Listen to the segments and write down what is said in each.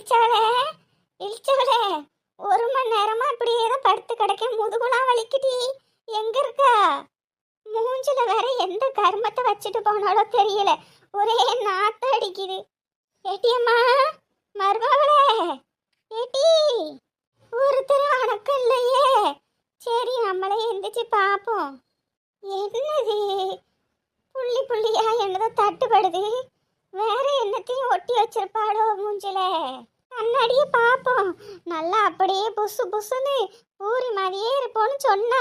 இழிச்சவளே இழிச்சவளே, 1 மணி நேரமா இப்படியே தான் படுத்து கிடக்க, முதுகுலாம் வலிக்குடி. எங்க இருக்கா? மூஞ்சில வேற எந்த கர்மத்தை வச்சுட்டு போனாலோ தெரியல, ஒரே நாத்தம் அடிக்குது. ஏட்டியம்மா, மருமகளே, ஏட்டி, ஒருத்தர் அணக்கம் இல்லையே. சரி, நம்மளே எந்திரிச்சு பார்ப்போம். என்னது புள்ளி புள்ளியா என்னதோ தட்டுப்படுது, வேற என்னத்தையும் ஒட்டி வச்சிருப்பாளோ மூஞ்சில. கண்ணாடியே பார்ப்போம். நல்லா அப்படியே புசு புசுன்னு பூரி மாதிரியே இருப்போன்னு சொன்னா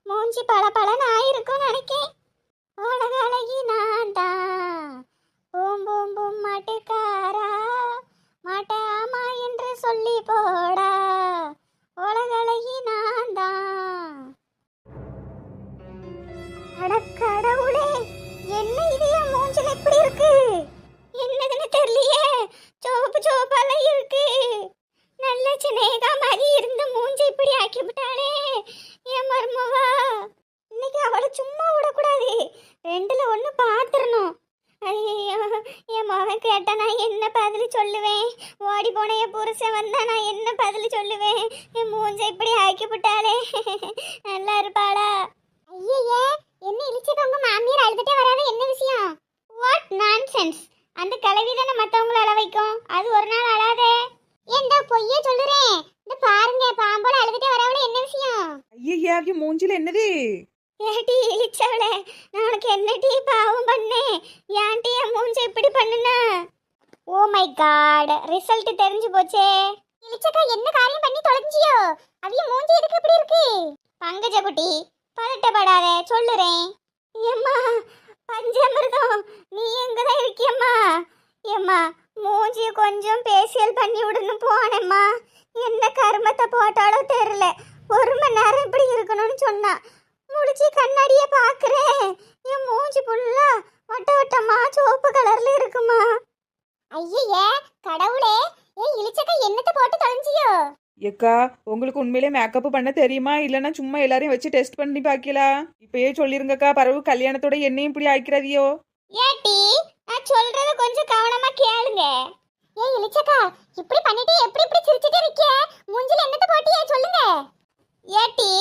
மூஞ்சி பல பலன்னு ஆயிருக்கும்னு நினைக்கேன். உலக அழகி நான் தான், பூம் பூம் பூம் மாட்டுக்காரா, மாட்ட ஆமா என்று சொல்லி போடா, உலக அழகி நான் தான். அடக்கடவுளே, என்ன இது என் மூஞ்சில இப்படி இருக்கு? என்னதுன்னு தெரியலையே, சோப்பு சோப்பாலாம் இருக்கு. நல்ல சின்னேகா மாதிரி இருந்த மூஞ்சி இப்படி ஆக்கி விட்டாளே என் மருமவா. இன்னைக்கு அவளை சும்மா விடக்கூடாது, 2ல் 1 பார்த்துடணும். ஐயோ, என் மகன் கேட்டா நான் என்ன பதில் சொல்லுவேன்? ஓடி போன என் புருஷன் வந்தா நான் என்ன பதில் சொல்லுவேன்? என் மூஞ்சை இப்படி ஆக்கி விட்டாளே, நல்லா இருப்பாளா? ஐயே, என்ன இழிச்சது உங்க மாமியார் அழுதுட்டே வராத, என்ன விஷயம்? What nonsense! அந்த கிளவி தானே மற்றவங்கள அழ வைக்கும், அது ஒரு நாள் அழாதே. ஏண்டா பொய்யே சொல்லுறேன், இந்த பாருங்க பாம்போல அழுதுட்டே வரவள, என்ன விஷயம்? ஐயா, மூஞ்சில என்னது? ஏடி இழிச்சவளே, நான் உனக்கு என்னடி பாவம் பண்ணேன்? ஏன்டி என் மூஞ்சி இப்படி பண்ணுனா? ஓ மை காட், ரிசல்ட் தெரிஞ்சு போச்சே. இழிச்சக்கா என்ன காரியம் பண்ணி தொலைஞ்சியோ? அவிய மூஞ்சி எதுக்கு இப்படி இருக்கு? பங்கஜ குட்டி, பதட்டப்படாத, சொல்லுறேன். ஏம்மா பஞ்சாமிர்தம், நீ எங்கதான் இருக்கியம்மா? ஏம்மா, மூஞ்சிய கொஞ்சம் பேசியல் பண்ணி விடுன்னு போனேம்மா. என்ன கருமத்தை போட்டாலோ தெரியல, 1 மணி நேரம் இப்படி இருக்கணும்னு சொன்னா. முடிச்சு கண்ணாடியே பாக்குறேன், என் மூஞ்சி ஃபுல்லா வட்ட வட்டமா சோப்பு கலர்ல இருக்குமா. ஐயே கடவுளே, ஏன் இழிச்சக்கா என்னத்தை போட்டு தொலைஞ்சியோ? ஏக்கா, உங்களுக்கு உண்மையிலே மேக்கப் பண்ண தெரியுமா, இல்லைன்னா சும்மா எல்லாரையும் வச்சு டெஸ்ட் பண்ணி பார்க்கலாம்? இப்பயே சொல்லிருங்கக்கா, பரவு கல்யாணத்தோட என்னையும் இப்படி ஆக்கிறாதியோ. ஏட்டி, நான் சொல்றத கொஞ்சம் கவனமா கேளுங்க. ஏய் இழிச்சக்கா, இப்படி பண்ணிட்டு எப்படி இப்படி சிரிச்சிட்டே இருக்க? மூஞ்சில என்னத்தை போட்டியே சொல்லுங்க. ஏட்டி,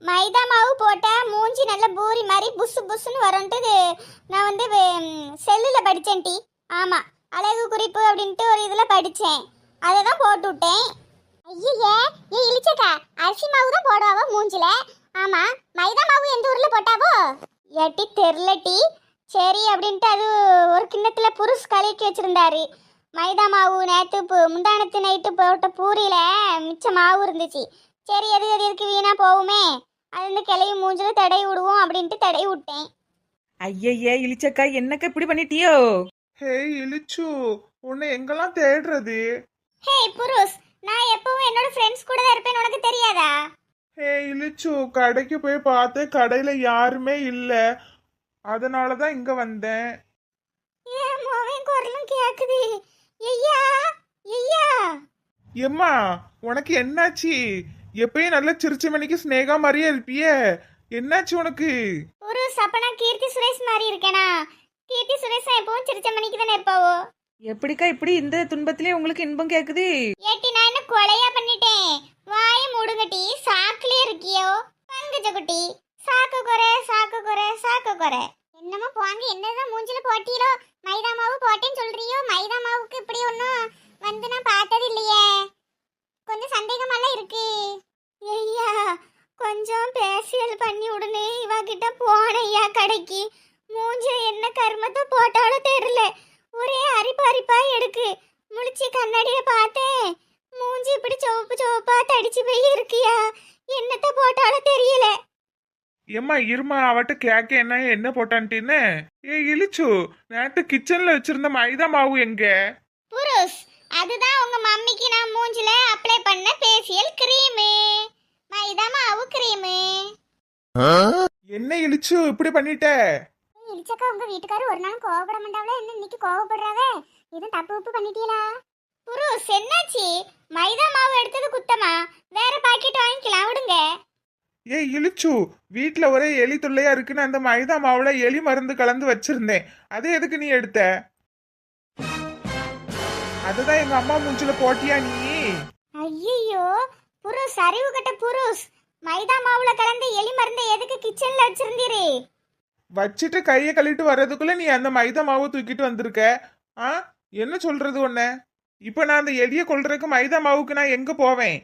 மைதா மாவு போட்டா மூஞ்சி நல்ல பூரி மாதிரி புசு புசுன்னு வரும்ட்டு நான் வந்து செல்லில் படித்தேன் டி. ஆமா, அழகு குறிப்பு அப்படின்ட்டு ஒரு இதில் படித்தேன், அதை தான் போட்டு விட்டேன். ஐயே, ஏ இழிச்சக்கா, அரிசி மாவு தான் போடுவாவோ மூஞ்சில. ஆமா, மைதா மாவு எந்த ஊர்ல போட்டாவோ? ஏட்டி தெரிலட்டி. சரி அப்படின்ட்டு அது ஒரு கிண்ணத்துல புருஷ் கலக்கி வச்சிருந்தாரு. மைதா மாவு நேற்று முந்தானத்து நைட்டு போட்ட பூரியில மிச்ச மாவு இருந்துச்சு. சரி, எது எதுக்கு வீணா போகுமே, அது வந்து கிளைய மூஞ்சில தடவி விடுவோம் அப்படின்ட்டு தடவி விட்டேன். ஐயே இழிச்சக்கா, என்னக்கா இப்படி பண்ணிட்டியோ? ஹே இழிச்சு, உன்னை எங்கெல்லாம் தேடுறது? ஹே புருஷ், நான் எப்பவும் என்னோட ஃப்ரெண்ட்ஸ் கூட தான் இருப்பேன், உனக்கு தெரியாதா? ஹே இழிச்சு, கடைக்கு போய் பார்த்தேன், கடையில யாருமே இல்ல, அதனாலதான் இங்க வந்தேன். ஏன் மோவன் குரலும் கேக்குது? ஐயா ஐயா. எம்மா, உனக்கு என்னாச்சு? எப்பயும் நல்ல சிரிச்ச மணிக்கு ஸ்னேகா மாதிரியே இருப்பியே, என்னாச்சு உனக்கு? ஒரு சப்பனா கீர்த்தி சுரேஷ் மாதிரி இருக்கேனா? கீர்த்தி சுரேஷ் எப்பவும் சிரிச்ச மணிக்கு தானே இருப்பாவோ. எப்படிக்கா இப்படி இந்த துன்பத்திலே உங்களுக்கு இன்பம் கேக்குது? ஏட்டி, நான் என்ன கொலையா பண்ணிட்டேன்? வாய மூடுங்கட்டி, சாக்குலயே இருக்கியோ? பங்கஜ குட்டி, சாக்கு குறை சாக்கு குறை சாக்கு குறை. என்னமா போங்க, என்னதான் மூஞ்சில போட்டீரோ? மைதா மாவு போட்டேன்னு சொல்றியோ? மைதா மாவுக்கு இப்படி ஒன்றும் வந்து நான் பார்த்தது இல்லையே, கொஞ்சம் சந்தேகமெல்லாம் இருக்கு. ஐயா, கொஞ்சம் பேசியல் பண்ணி உடனே இவகிட்ட போனையா கடைக்கு. மூஞ்சில என்ன கருமத்தை போட்டாலும் தெரியல, ஒரே அரிப்பு அரிப்பா எடுக்கு. முழிச்சு கண்ணாடியில பார்த்தேன், மூஞ்சி இப்படி சோப்பு சோப்பா தடிச்சு போய் இருக்கியா, என்னத்தை போட்டாலும் தெரியல. எம்மா இருமா, அவட்ட கேக்க என்ன போட்டான்ட்டின்னு. ஏ இழிச்சு, நேத்து கிச்சன்ல வச்சிருந்த மைதா மாவு எங்க? புருஷ், அதுதான் உங்க மம்மிக்கு நான் மூஞ்சில அப்ளை பண்ண ஃபேஷியல் கிரீம், மைதா மாவு கிரீம். என்ன இழிச்சு இப்படி பண்ணிட்ட? இழிச்சக்கா, உங்க வீட்டுக்காரர் ஒரு நாள் கோவப்பட மாட்டாவல, என்ன இன்னைக்கு கோவப்படுறாவே? இது தப்பு உப்பு பண்ணிட்டீங்களா? புருஷ், என்னாச்சு? மைதா மாவு எடுத்தது குத்தமா? வேற பாக்கெட் வாங்கிக்கலாம், விடுங்க. ஏ இழிச்சு, வீட்டுல ஒரே எலி தொல்லையா இருக்குன்னு அந்த மைதா மாவுல எலி மருந்து கலந்து வச்சிருந்தேன், அது எதுக்கு நீ எடுத்த? அதுதான் எங்க அம்மா மூஞ்சில போட்டியா நீ? ஐயோ புருஷ், அறிவு கட்ட புருஷ், மைதா மாவுல கலந்து எலி மருந்தை எதுக்கு கிச்சன்ல வச்சிருந்தீரு? வச்சுட்டு கையை கழுவிட்டு வர்றதுக்குள்ள நீ அந்த மைதா மாவை தூக்கிட்டு வந்திருக்க. ஆ, என்ன சொல்றது உன்ன? இப்ப நான் அந்த எலிய கொல்றதுக்கு மைதா மாவுக்கு நான் எங்க போவேன்?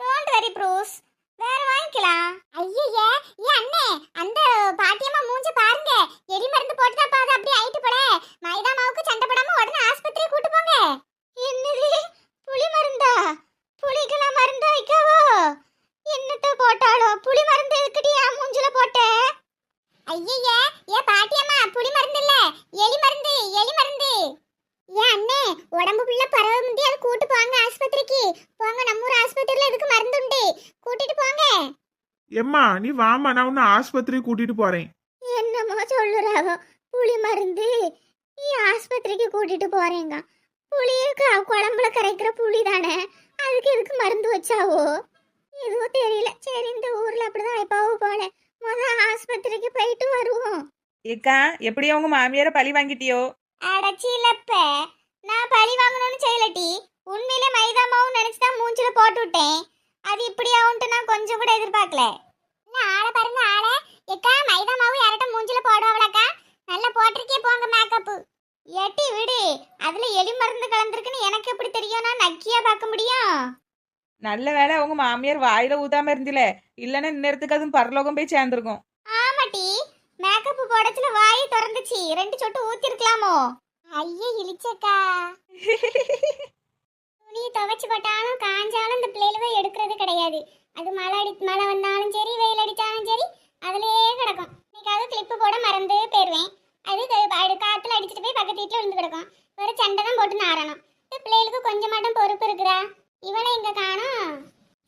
டோன்ட் வெரி புருஷ், வேற வாங்கிக்கலாம். ஐயய்ய, ஏ அண்ணே, அந்த பாட்டியம்மா மூஞ்ச பாருங்க, எலி மருந்து போட்டுதா பாது அப்படி ஆயிட்டு போல. மைதா மாவுக்கு சண்டை போடாம உடனே ஆஸ்பத்திரி கூட்டு போங்க. என்னது, புளி மருந்தா? புளிக்கெல்லாம் மருந்து வைக்கவோ? என்னத்த போட்டாலோ? புளி மருந்து எதுக்குடி என் மூஞ்சில போட்ட? ஐயய்ய, ஏ பாட்டியம்மா, புளி மருந்து இல்ல, எலி மருந்து, எலி மருந்து. ஏ அண்ணே, உடம்பு புள்ள பரவ முந்தி அது கூட்டு போங்க ஆஸ்பத்திரிக்கு. போங்க, நம்ம ஊர் ஆஸ்பத்திரியில இதுக்கு மருந்து உண்டு, கூட்டிட்டு போங்க. எம்மா நீ வாமா, நான் உன்னை ஆஸ்பத்திரி கூட்டிட்டு போறேன். என்னமோ சொல்லுறாவோ, புளி மருந்து நீ ஆஸ்பத்திரிக்கு கூட்டிட்டு போறேங்க. புளியுக்கு குழம்புல கரைக்கிற புளி தானே, அதுக்கு எதுக்கு மருந்து வச்சாவோ எதுவும் தெரியல. சரி, இந்த ஊர்ல அப்படிதான் வைப்பாவோ போல. ஆஸ்பத்திரிக்கு போயிட்டு வருவோம். ஏக்கா எப்படியோ உங்க மாமியார பழி வாங்கிட்டியோ? அடச்சிலப்ப, நான் பழி வாங்கணும்னு செய்யலட்டி, உண்மையிலே மைதா மாவு நினைச்சுதான் மூஞ்சில போட்டு விட்டேன். அது இப்படி ஆகும்ட்டு நான் கொஞ்சம் கூட எதிர்பார்க்கல. ஆளை பாருங்க ஆளை. எக்கா, மைதா மாவு யார்ட்ட மூஞ்சில போடுவாங்களாக்கா? நல்லா போட்டிருக்கே போங்க மேக்கப்பு. எட்டி விடு, அதுல எலி மருந்து கலந்துருக்குன்னு எனக்கு எப்படி தெரியும்? நான் நக்கியா பார்க்க முடியும்? நல்ல வேளை உங்க மாமியார் வாயில ஊதாம இருந்தில, இல்லைன்னா இந்நேரத்துக்கு அதுவும் பரலோகம் போய் சேர்ந்துருக்கும். ஆமாட்டி, மேக்கப் போடச்சுல வாயை திறந்துச்சு, 2 சொட்டு ஊத்தி இருக்கலாமோ? ஐயே இழிச்சக்கா. துணி துவைச்சு போட்டாலும் காஞ்சாலும் இந்த பிள்ளைகள எடுக்கிறது கிடையாது. அது மழை வந்தாலும் சரி, வெயில் அடிச்சாலும் சரி, அதுலயே கிடக்கும். இன்னைக்காவது கிளிப்பு போட மறந்து போயிருவேன். அது காத்துல அடிச்சுட்டு போய் பக்கத்து வீட்டுல விழுந்து கிடக்கும். ஒரு சண்டை தான் போட்டு நாரணும். இந்த பிள்ளைகளுக்கு கொஞ்சம் மட்டும் பொறுப்பு இருக்குதா? இவனை இங்க காணோம்.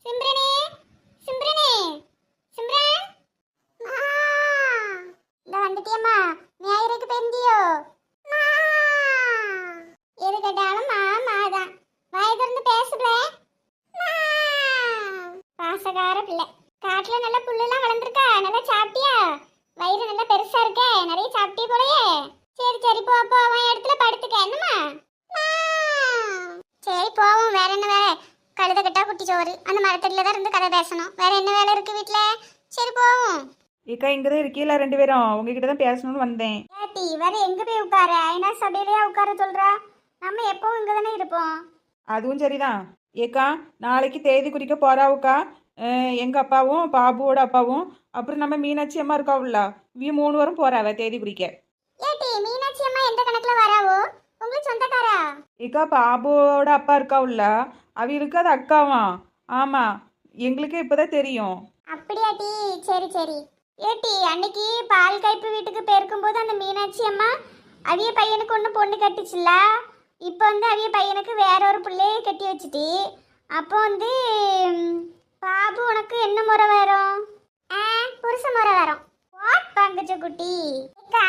சிம்ரனே, சிம்ரனே, சிம்ரன், இந்த வந்துட்டியம்மா, ஞாயிறுக்கு பெந்தியோ? எது கேட்டாலும் மாமாதான். வாய் திறந்து பேசுல. பாசகார பிள்ளை. காட்டுல நல்ல புல்லுலாம் வளர்ந்துருக்கா? நல்லா சாப்பிட்டியா? வயிறு நல்லா பெருசா இருக்கே, நிறைய சாப்பிட்டிய போலயே. சரி சரி, போ போ, அவன் இடத்துல படுத்துக்க. என்னம்மா? சரி போவோம், வேற என்ன வேலை? கழுத கட்டா குட்டி சோறு, அந்த மரத்தடியில தான் இருந்து கதை பேசணும். வேற என்ன வேலை இருக்கு வீட்டுல? சரி போவோம். ஏக்கா இங்கதான் இருக்கீங்களா 2 பேரும்? உங்ககிட்ட தான் பேசணும்னு வந்தேன். ஏட்டி, வேற எங்க போய் உட்கார? ஐநா சபையிலேயே உட்கார சொல்றா? நம்ம எப்பவும் இங்க தானே இருப்போம். அதுவும் சரிதான். ஏக்கா நாளைக்கு தேதி குறிக்க போறாவுக்கா. எங்க அப்பாவும் பாபுவோட அப்பாவும் அப்புறம் நம்ம மீனாட்சி அம்மா இருக்காவுல்ல, 3 பேரும் போறாவ தேதி குறிக்க. ஏட்டி, மீனாட்சி அம்மா எந்த கணக்குல வராவோ? உங்களுக்கு சொந்தக்காரா? ஏக்கா பாபுவோட அப்பா இருக்காவுல்ல, அவங்களுக்கு அது அக்காவா. ஆமா, எங்களுக்கே இப்பதான் தெரியும். அப்படியாட்டி, சரி சரி. ஏட்டி, அன்னைக்கு பால் கைப்பு வீட்டுக்கு போயிருக்கும்போது அந்த மீனாட்சி அம்மா அவிய பையனுக்கு ஒன்று பொண்ணு கட்டுச்சுல்ல. இப்போ வந்து அவிய பையனுக்கு வேற ஒரு பிள்ளைய கட்டி வச்சுட்டு, அப்போ வந்து பாபு உனக்கு என்ன முறை வரும்? புருஷ முறை வரும். வாட் பங்கஜ குட்டி? அக்கா,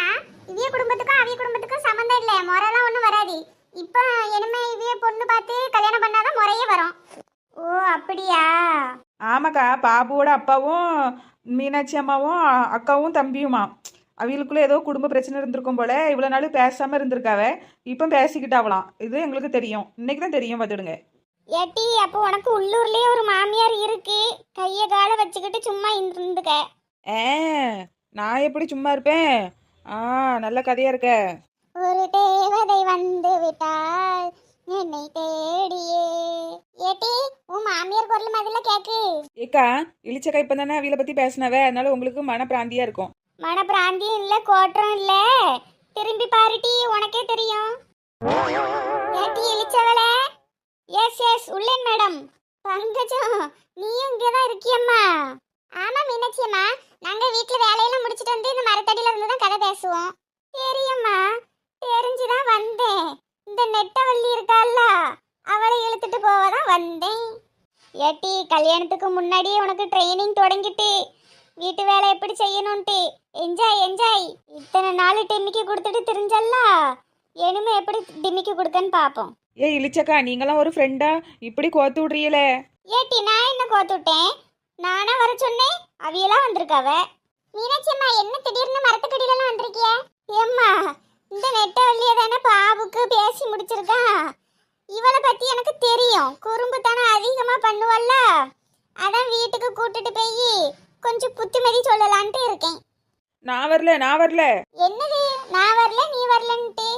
இவிய குடும்பத்துக்கும் அவிய குடும்பத்துக்கும் சம்மந்தம் இல்லை, முறைலாம் ஒன்றும் வராது. இப்போ இனிமே இவிய பொண்ணு பார்த்து கல்யாணம் பண்ணாதான் முறையே வரும். ஓ அப்படியா? ஆமாக்கா, பாபுவோட அப்பாவும் மீனாட்சி அம்மாவும் அக்காவும் தம்பியுமா. அவங்களுக்குள்ள ஏதோ குடும்ப பிரச்சனை இருந்திருக்கும் போல, இவ்வளோ நாள் பேசாம இருந்திருக்காவ. இப்போ பேசிக்கிட்டாவலாம். இது எங்களுக்கு தெரியும், இன்னைக்கு தான் தெரியும், பார்த்துடுங்க. ஏட்டி, அப்போ உனக்கு உள்ளூர்லயே ஒரு மாமியார் இருக்கு, கைய கால வச்சுக்கிட்டு சும்மா இருந்துக்க. நான் எப்படி சும்மா இருப்பேன்? நல்ல கதையா இருக்க. ஒரு தேவதை வந்து விட்டால் என்னை தேடியே. ஏட்டி, உன் மாமியார் குரல் மாதிரில கேக்கு. ஏக்கா இளிச்சக்கா இப்போ தானே அவியலை பத்தி பேசினவ, அதனால உங்களுக்கு மன பிராந்தியா இருக்கும். மன பிராந்தியும் இல்ல, கோட்டம் இல்ல. திரும்பி பாருட்டி, உனக்கே தெரியும். ஏட்டி இழிச்சவள. எஸ் எஸ், உள்ளேன் மேடம். பங்கஜம், நீயும் இங்கதான் இருக்கியம்மா? ஆமா மீனாட்சி அம்மா, நாங்க வீட்டுல வேலையெல்லாம் முடிச்சிட்டு வந்து இந்த மரத்தடியில இருந்து தான் கதை பேசுவோம். தெரியும்மா, தெரிஞ்சுதான் வந்தேன். இந்த நெட்டவள்ளி இருக்கால்ல, அவளை இழுத்துட்டு போவதான் வந்தேன். ஏட்டி, கல்யாணத்துக்கு முன்னாடியே உனக்கு ட்ரைனிங் தொடங்கிட்டு வீட்டு வேலை எப்படி செய்யணும்ட்டு என்ஜாய் என்ஜாய். இத்தனை நாள் டிமிக்கி கொடுத்துட்டு தெரிஞ்சல்ல, இனிமே எப்படி டிமிக்கி கொடுக்கன்னு பாப்போம். இளிச்சக்கா, நீங்களாம் ஒரு ஃப்ரெண்டா இப்படி கோத்து விடுறீங்களே? ஏட்டி, நான் என்ன கோத்து விட்டேன்? நானா வர சொன்னேன், அவியெல்லாம் வந்திருக்காவ. மீனாட்சி அம்மா, என்ன திடீர்னு மரத்துக்கடியிலாம் வந்திருக்கிய? ஏம்மா, இந்த நெட்டவள்ளிய தானே பாபுக்கு பேசி முடிச்சிருக்கான். இவளை பத்தி எனக்கு தெரியும், குறும்பு தானே அதிகமா பண்ணுவல்ல, அதான் வீட்டுக்கு கூட்டிட்டு போய் கொஞ்சம் புத்திமதி சொல்லலான்ட்டு இருக்கேன். நான் வரல. என்னது நான் வரல நீ வரலன்ட்டு?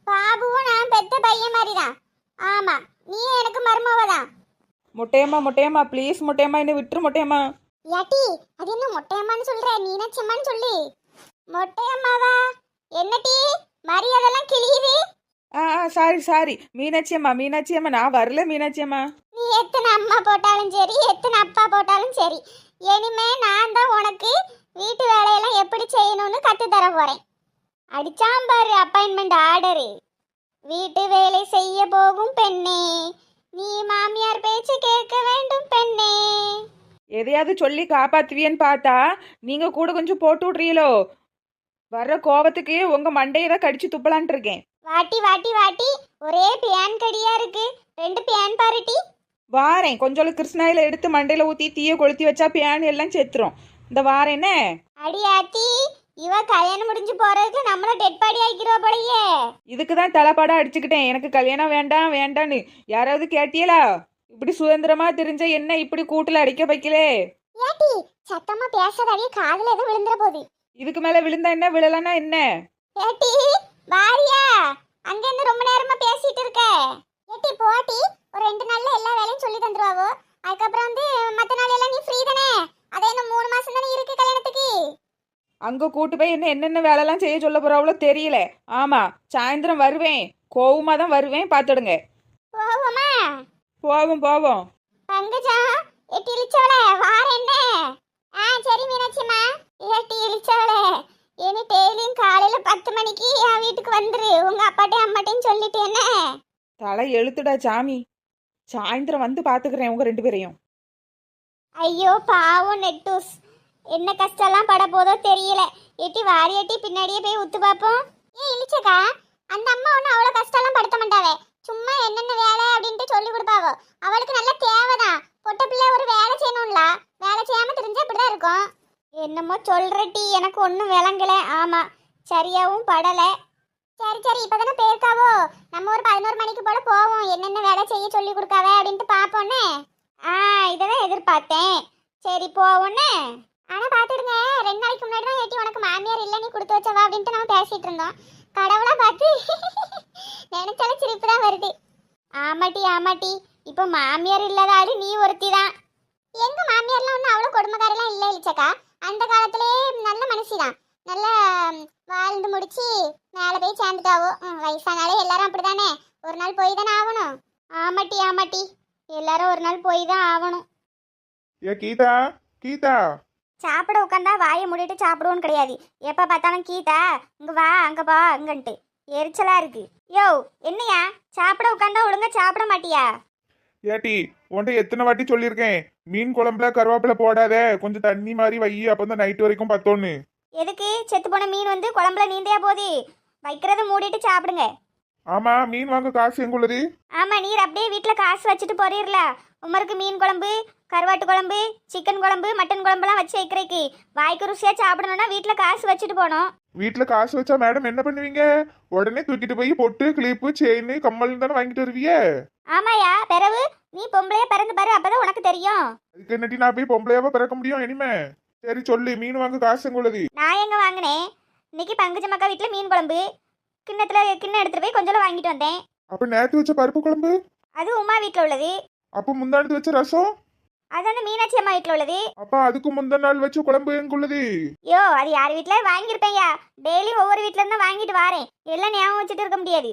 பாபுவும் நான் பெத்த பையன் மாதிரிதான். ஆமா, நீ எனக்கு மருமவதான். மொட்டையம்மா ப்ளீஸ் மொட்டையம்மா, என்ன விட்டுரு மொட்டையம்மா. யாட்டி அது என்ன மொட்டையம்மான்னு சொல்ற, மீனாட்சியம்மான்னு சொல்லு. மொட்டையம்மாவா? என்னடி மரியாதைலாம் கிழியுது. சாரி மீனாட்சி அம்மா நான் வரல மீனாட்சி அம்மா. நீ எத்தனை அம்மா போட்டாலும் சரி, எத்தனை அப்பா போட்டாலும் சரி, இனிமே நான் தான் உனக்கு வீட்டு வேலையெல்லாம் எப்படி செய்யணும்னு கத்து தர போறேன். அடிச்சாம் பாரு அப்பாயின்மெண்ட் ஆர்டரு. வீட்டு வேலை செய்ய போகும் பெண்ணே, நீ மாமியார் பேச்சு கேட்க வேண்டும் பெண்ணே. எதையாவது சொல்லி காப்பாத்துவியன்னு பார்த்தா நீங்க கூட கொஞ்சம் போட்டு விட்றீங்களோ. வர்ற கோபத்துக்கு உங்க மண்டையை தான் கடிச்சு துப்பலான்ட்டு இருக்கேன். வாட்டி வாட்டி வாட்டி ஒரே பியான் கடியா இருக்கு, 2 பியான் பாருட்டி. வாரேன், கொஞ்சம் கிருஷ்ணாயில எடுத்து மண்டையில ஊத்தி தீய கொளுத்தி வச்சா பியான் எல்லாம் செத்துரும். இந்த வாரம் என்ன அடியாத்தி, இவ கல்யாணம் முடிஞ்சு போறதுக்கு நம்மள டெட் பாடி ஆக்கிரோ போலயே. இதுக்கு தான் தலைப்பாடா அடிச்சுக்கிட்டேன். எனக்கு கல்யாணம் வேண்டான்னு யாராவது கேட்டியலா? இப்படி சுதந்திரமா தெரிஞ்ச என்ன இப்படி கூட்டுல அடிக்க வைக்கலே. ஏட்டி சத்தமா பேசாதே, காதுல ஏதோ விழுந்துற போகுது. இதுக்கு மேல விழுந்தா என்ன, விழலன்னா என்ன? ஏட்டி வாரியா, அங்க இருந்து ரொம்ப நேரமா பேசிட்டு இருக்க. ஏட்டி போட்டி, ஒரு 2 நாள்ல எல்லா வேலையும் சொல்லி தந்துருவாவோ. அதுக்கப்புறம் வந்து மத்த நாள் எல்லாம் நீ ஃப்ரீ தானே? அதே இன்னும் 3 மாசம் தானே இருக்கு கல்யாணத்துக்கு. அங்க கூட்டு போய் என்னென்ன வேலைலாம் செய்ய சொல்ல போறாவளோ தெரியல. ஆமா, சாயந்தரம் வருவேன், கோவமா தான் வருவேன், பாத்துடுங்க. போவோமா? போவோம். பங்கஜா, ஏட்டி இழிச்சவளே வார என்ன? சரி மீனாட்சிம்மா. ஏட்டி இழிச்சவளே, இனி டெய்லியும் காலையில 10 மணிக்கு என் வீட்டுக்கு வந்துரு, உங்க அப்பாட்டையும் அம்மாட்டையும் சொல்லிட்டு என்ன. தலை எழுத்துடா சாமி. சாயந்தரம் வந்து பாத்துக்கிறேன் உங்க 2 பேரையும். ஐயோ பாவம் நெட்டூஸ், என்ன கஷ்டம்லாம் பட போதோ தெரியல. ஏட்டி வாரி ஏட்டி பின்னாடியே போய் உத்து பாப்போம். இழிச்சக்கா, அந்த அம்மா ஒன்றும் அவ்வளோ கஷ்டம்லாம் படுத்த மாட்டாவே, சும்மா என்னென்ன வேலை அப்படின்ட்டு சொல்லி கொடுப்பாவோ. அவளுக்கு நல்ல தேவைதான், பொட்ட பிள்ளை ஒரு வேலை செய்யணும்ல, வேலை செய்யாம தெரிஞ்சா இப்படிதான் இருக்கும். என்னமோ சொல்றட்டி, எனக்கு ஒன்றும் விளங்கல. ஆமா, சரியாவும் படல. சரி இப்பதானே போயிருக்காவோ, நம்ம ஒரு 11 மணிக்கு போல போவோம், என்னென்ன வேலை செய்ய சொல்லி கொடுக்காவ அப்படின்ட்டு பாப்போன்னே. இததான் எதிர்பார்த்தேன். சரி போவோன்னு. ஆனா பாத்துடுங்க, 2 நாளைக்கு முன்னாடி தான் ஏட்டி உனக்கு மாமியார் இல்ல, நீ கொடுத்து வச்சவா அப்படின்ட்டு நம்ம பேசிட்டு இருந்தோம். கடவுளா பார்த்து நினைச்சாலும் சிரிப்பு தான் வருது. ஆமாட்டி இப்ப மாமியார் இல்லாத ஆளு நீ ஒருத்தி தான். எங்க மாமியார்லாம் ஒன்றும் அவ்வளோ கொடுமைக்காரெல்லாம் இல்லை இழிச்சக்கா. அந்த காலத்திலே நல்ல மனுஷிதான், நல்ல வாழ்ந்து முடிச்சு மேலே போய் சேர்ந்துட்டாவோ. வயசானாலே எல்லாரும் அப்படிதானே, ஒரு நாள் போய் தானே ஆகணும். ஆமாட்டி எல்லாரும் ஒரு நாள் போய் தான் ஆகணும். ஏ கீதா சாப்பிட உட்காந்தா வாயை மூடிட்டு சாப்பிடுவோன்னு கிடையாது. எப்போ பார்த்தாலும் கீதா இங்க வா அங்க வா அங்கன்ட்டு எரிச்சலா இருக்கு. யோ என்னையா, சாப்பிட உட்காந்தா ஒழுங்கா சாப்பிட மாட்டியா? ஏட்டி உன்ட்ட எத்தனை வாட்டி சொல்லியிருக்கேன், மீன் குழம்புல கருவேப்பிலை போடாத, கொஞ்சம் தண்ணி மாதிரி வை, அப்பதான் நைட் வரைக்கும் பத்தோன்னு. எதுக்கு செத்து போன மீன் வந்து குழம்புல நீந்தையா போகுது? வைக்கிறத மூடிட்டு சாப்பிடுங்க. ஆமா, மீன் வாங்க காசு எங்குள்ளது? ஆமா, நீர் அப்படியே வீட்டில் காசு வச்சுட்டு போறீர்ல, உமருக்கு மீன் குழம்பு, கருவாட்டு குழம்பு, சிக்கன் குழம்பு, மட்டன் குழம்புலாம் வச்சு வைக்கிறேக்கு. வாய்க்கு ருசியா சாப்பிடணும்னா வீட்டில் காசு வச்சுட்டு போனோம். வீட்டுல காசு வச்சா மேடம் என்ன பண்ணுவீங்க? உடனே தூக்கிட்டு போய் பொட்டு கிளிப்பு செயின் கம்மல் தானே வாங்கிட்டு வருவிய. ஆமாயா, பிறகு நீ பொம்பளையா பிறந்து பாரு, அப்பதான் உனக்கு தெரியும். அதுக்கு என்னட்டி நான் போய் பொம்பளையாவா பிறக்க முடியும் இனிமே? சரி சொல்லு, மீன் வாங்க காசு எங்குள்ளது? நான் எங்க வாங்கினேன், இன்னைக்கு பங்குஜமக்கா வீட்டில் மீன் குழம்பு, கிண்ணம் எடுத்துட்டு போய் கொஞ்சம் வாங்கிட்டு வந்தேன். அப்ப நேத்து வச்ச பருப்பு குழம்பு? அது உமா வீட்டில் உள்ளது. அப்ப முந்தானத்து வச்ச ரசம்? அது வந்து மீனாட்சி அம்மா வீட்டில் உள்ளது. அப்ப அதுக்கு முந்தா நாள் வச்ச குழம்பு எங்குள்ளது? யோ அது யார் வீட்டில் வாங்கியிருப்பேன்யா, டெய்லி ஒவ்வொரு வீட்டில இருந்தா வாங்கிட்டு வாரேன், எல்லாம் ஞாபகம் வச்சுட்டு இருக்க முடியாது.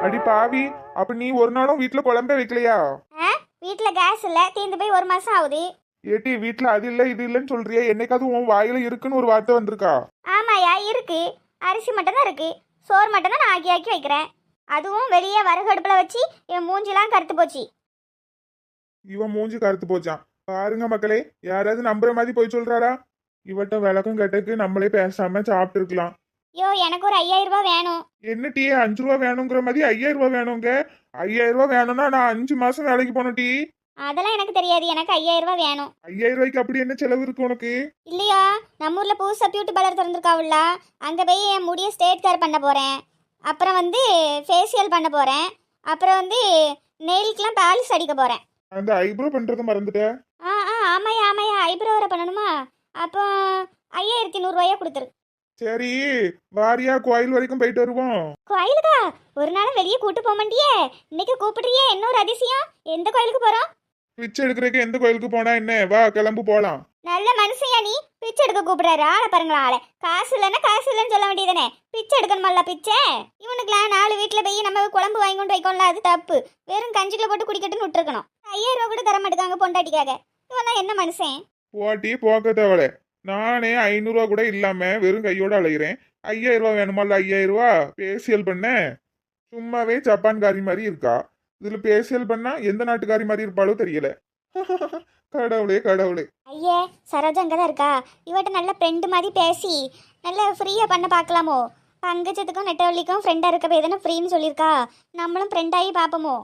அடி பாவி, அப்ப நீ ஒரு நாளும் வீட்டுல குழம்பே வைக்கலையா? வீட்டில் கேஸ் இல்லை, தீர்ந்து போய் 1 மாசம் ஆகுது. ஏட்டி வீட்டுல அது இல்ல இது இல்லன்னு சொல்றியா? என்னைக்காவது உன் வாயில இருக்குன்னு ஒரு வார்த்தை வந்திருக்கா? ஆமாயா இருக்கு, அரிசி மட்டும் தான் இருக்கு, சோறு மட்டும் தான் நான் ஆக்கி வைக்கிறேன். அதுவும் வெளியே வரகு அடுப்புல வச்சு என் மூஞ்சிலாம் கருத்து போச்சு. இவன் மூஞ்சி கருத்து போச்சான். பாருங்க மக்களே, யாராவது நம்புற மாதிரி போய் சொல்றாரா? இவட்ட விளக்கம் கட்டக்கு நம்மளே பேசாம சாப்பிட்டு இருக்கலாம். யோ எனக்கு ஒரு 5000 ரூபாய் வேணும். என்ன டீ 5 ரூபா வேணுங்கிற மாதிரி 5000 ரூபா வேணுங்க? 5000 ரூபா வேணும்னா நான் 5 மாசம் வேலைக்கு போனேன் டீ. அதெல்லாம் எனக்கு தெரியாது, எனக்கு 5000 ரூபாய் வேணும். 5000 ரூபாய்க்கு அப்படி என்ன செலவு இருக்கு உனக்கு? இல்லையா, நம்ம ஊர்ல புதுசா பியூட்டி பார்லர் திறந்துருக்காவுல்ல, அங்க போய் என் முடியை ஸ்ட்ரெயிட் கேர் பண்ண போறேன், அப்புறம் வந்து ஃபேஷியல் பண்ண போறேன், அப்புறம் வந்து நெயிலுக்கெல்லாம் பாலிஷ் அடிக்க போகிறேன். அந்த ஐப்ரோ பண்றத மறந்துட்ட. ஆமாயா ஆமாயா, ஐப்ரோ வர பண்ணணுமா? அப்போ 5100 கொடுத்துரு. சரி, வாரியா கோயில் வரைக்கும் போயிட்டு வருவோம். கோயிலுக்கா? ஒரு நாளும் வெளியே கூட்டு போக மாட்டியே, இன்னைக்கு கூப்பிடுறியே, என்ன ஒரு அதிசயம். எந்த கோயிலுக்கு போகிறோம்? பிச்சை எடுக்கிறதுக்கு எந்த கோயிலுக்கு போனா என்ன, வா கிளம்பு போலாம். நல்ல மனுஷையா நீ, பிச்சை எடுக்க கூப்பிடுறாரு ஆளை பாருங்களா ஆளை. காசு இல்லைன்னா காசு இல்லைன்னு சொல்ல வேண்டியதானே, பிச்சை எடுக்கணுமல்ல பிச்சை. இவனுக்குலாம் 4 வீட்டில் போய் நம்ம குழம்பு வாங்கி கொண்டு வைக்கோம்ல, அது தப்பு. வெறும் கஞ்சிக்குள்ள போட்டு குடிக்கட்டுன்னு விட்டுருக்கணும். 5000 கூட தர மாட்டேங்காங்க பொண்டாட்டிக்காக. இவன் என்ன மனுஷன்? போட்டி போக்க தேவலை. நானே 500 கூட இல்லாம வெறும் கையோட அலைகிறேன். 5000 வேணுமால? 5000 பேசியல் பண்ண சும்மாவே ஜப்பான்காரி மாதிரி இருக்கா. இதுல பேசியல் பண்ணா எந்த நாட்டுக்காரி மாதிரி இருப்பாளோ தெரியல. கடவுளே கடவுளே. ஐயே, சரோஜா அங்கே தான் இருக்கா. இவட்ட நல்ல ஃப்ரெண்டு மாதிரி பேசி நல்ல ஃப்ரீயாக பண்ண பார்க்கலாமோ? பங்கஜத்துக்கும் நெட்டவள்ளிக்கும் ஃப்ரெண்டாக இருக்க போய் தானே ஃப்ரீன்னு சொல்லியிருக்கா. நம்மளும் ஃப்ரெண்டாகி பார்ப்போமோ?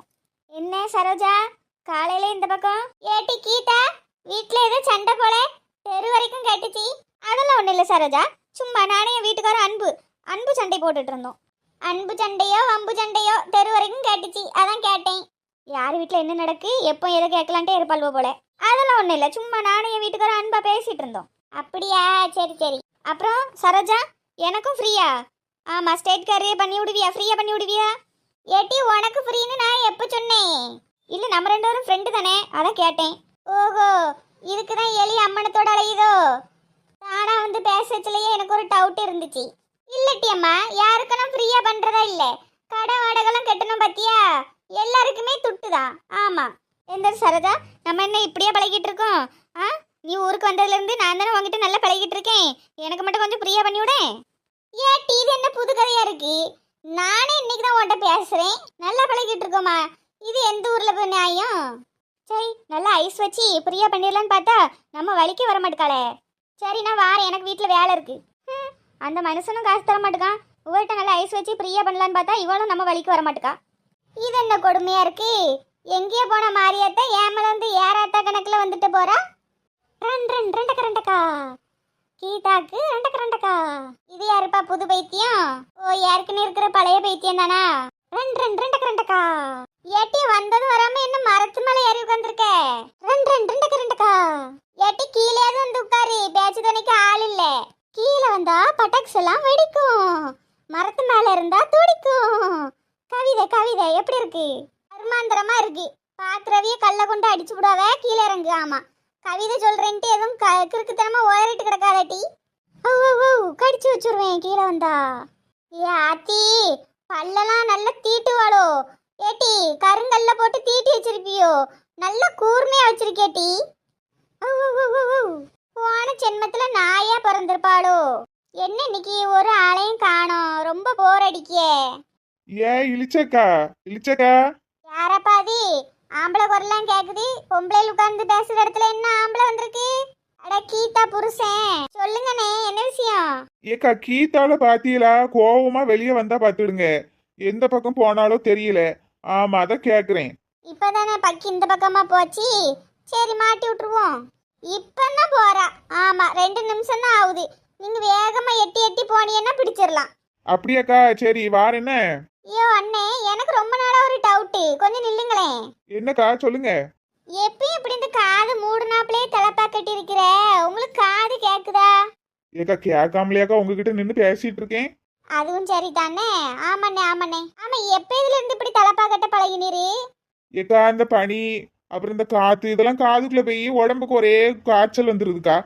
என்ன சரோஜா, காலையில இந்த பக்கம் ஏட்டி கீதா வீட்டில் ஏதோ சண்டை போல தெரு வரைக்கும் கேட்டுச்சு. அதெல்லாம் ஒன்றும் இல்லை சரோஜா, சும்மா நானே என் வீட்டுக்காரர் அன்பு சண்டை போட்டுட்டு இருந்தோம். அன்பு சண்டையோ வம்பு சண்டையோ தெரு வரைக்கும் கேட்டுச்சு, அதான் கேட்டேன். யார் வீட்டில் என்ன நடக்கு எப்போ எதை கேட்கலான்ட்டே இருப்பாள்வோ போல. அதெல்லாம் ஒன்றும் இல்லை, சும்மா நானும் என் வீட்டுக்காரர் அன்பா பேசிட்டு இருந்தோம். அப்படியா, சரி சரி. அப்புறம் சரோஜா, எனக்கும் ஃப்ரீயா? ஆமாம், ஸ்டேட் காரையே பண்ணி விடுவியா? ஃப்ரீயாக பண்ணி விடுவியா? ஏட்டி உனக்கு ஃப்ரீன்னு நான் எப்போ சொன்னேன்? இல்லை, நம்ம 2 பேரும் ஃப்ரெண்டு தானே, அதான் கேட்டேன். ஓஹோ, இதுக்கு தான் எலி அம்மனத்தோட அலையுதோ? தானா வந்து பேசச்சுலையே எனக்கு ஒரு டவுட் இருந்துச்சு. இல்லட்டி அம்மா, யாருக்கு நான் ஃப்ரீயாக பண்ணுறதா இல்லை. கடை வாடகைலாம் கட்டணும் பார்த்தியா, எல்லாருக்குமே துட்டுதான். ஆமாம். எந்த சரோஜா, நம்ம என்ன இப்படியே பழகிட்டு இருக்கோம்? நீ ஊருக்கு வந்ததுலேருந்து நான் தானே உங்ககிட்ட நல்லா பழகிட்டு இருக்கேன். எனக்கு மட்டும் கொஞ்சம் ஃப்ரீயாக பண்ணி விட. ஏட்டி இது என்ன புது கதையாக இருக்கு? நானே இன்னைக்கு தான் உன்கிட்ட பேசுகிறேன். நல்லா பழகிட்டு இருக்கோமா? இது எந்த ஊரில் போய் நியாயம்? சரி, நல்லா ஐஸ் வச்சு ஃப்ரீயாக பண்ணிடலான்னு பார்த்தா நம்ம வலிக்க வர மாட்டேக்காளே. சரி, நான் வாரேன், எனக்கு வீட்டில் வேலை இருக்கு. அந்த மனுஷனும் காசு தர மாட்டேக்கான். இவள்கிட்ட நல்லா ஐஸ் வச்சு ஃப்ரீயாக பண்ணலான்னு பார்த்தா இவளும் நம்ம வலிக்க வர மாட்டேக்கா. இது என்ன கொடுமையாக இருக்கு? எங்கேயோ போன மாரியாத்தா ஏமல வந்து ஏறாத்தா கணக்கில் வந்துட்டு போறா. ரெண்டக்கா கீதாக்கு ரெண்டக்கா. இது யாருப்பா புது பைத்தியம்? ஓ, ஏற்கனவே இருக்கிற பழைய பைத்தியம் தானா? ரெண்டக்கா. ஏட்டி வந்தது வராம என்ன மரத்து மேல ஏறி உட்காந்துருக்க? ரெண்டக்கா. ஏட்டி கீழே வந்து உட்காரு, பேச்சு துணைக்கு ஆள் இல்ல. கீழே வந்தா பட்டாக்ஸ் எல்லாம் வெடிக்கும், மரத்து மேல இருந்தா துடிக்கும். கவிதை எப்படி இருக்கு? கர்மாந்திரமா இருக்கு. பாக்குறவிய கல்ல கொண்டு அடிச்சு விடாத, கீழே இறங்கு. ஆமா, கவிதை சொல்றேன்ட்டு எதுவும் கிறுக்குத்தனமா ஓரிட்டு கிடக்காதட்டி. கடிச்சு வச்சுருவேன் கீழே வந்தா. ஏ ஆத்தி, பல்லெல்லாம் நல்லா தீட்டுவாளோ? ஏட்டி, கருங்கல்ல போட்டு தீட்டி வச்சிருப்பியோ? நல்ல கூர்மையா வச்சிருக்கேட்டி. போன ஜென்மத்துல நாயா பிறந்திருப்பாளோ? என்ன இன்னைக்கு ஒரு ஆளையும் காணோம், ரொம்ப போர் அடிக்கே. ஏன் இழிச்சக்கா? யாரப்பா அது? ஆம்பளை குரலாம் கேக்குது, பொம்பளை உட்கார்ந்து பேசுற இடத்துல என்ன ஆம்பளை வந்திருக்கு? அட கீதா புருஷன், சொல்லுங்கண்ணே, என்ன விஷயம்? ஏக்கா, கீதால பாத்தீங்களா? கோவமா வெளியே வந்தா பாத்துடுங்க, எந்த பக்கம் போனாலோ தெரியல. ஆமா, அத கேக்குறேன். இப்பதானே பக்கி இந்த பக்கமா போச்சு, சரி மாட்டி விட்டுருவோம். இப்பதான் போறா. ஆமா, 2 நிமிஷம் தான் ஆகுது. நீங்க வேகமா எட்டி போனீங்கன்னா பிடிச்சிடலாம். அப்படியாக்கா? சரி, வாரேன்ன. ஐயோ அண்ணே, எனக்கு ரொம்ப நாளா ஒரு டவுட்டு, கொஞ்சம் நில்லுங்களேன். என்னக்கா, சொல்லுங்க. எப்பயும் இப்படி இந்த காது மூடுனாப்லயே தலப்பா கட்டி இருக்கிற, உங்களுக்கு காது கேக்குதா? ஏக்கா, கேட்காமலையாக்கா உங்ககிட்ட நின்று பேசிட்டு இருக்கேன். அதுவும் சரிதானே. ஆமாண்ணே. ஆமா, எப்ப இதுல இருந்து இப்படி தலப்பா கட்ட பழகினீரு? ஏக்கா, இந்த பனி அப்புறம் இந்த காத்து இதெல்லாம் காதுக்குள்ள போய் உடம்புக்கு ஒரே காய்ச்சல் வந்துருதுக்கா.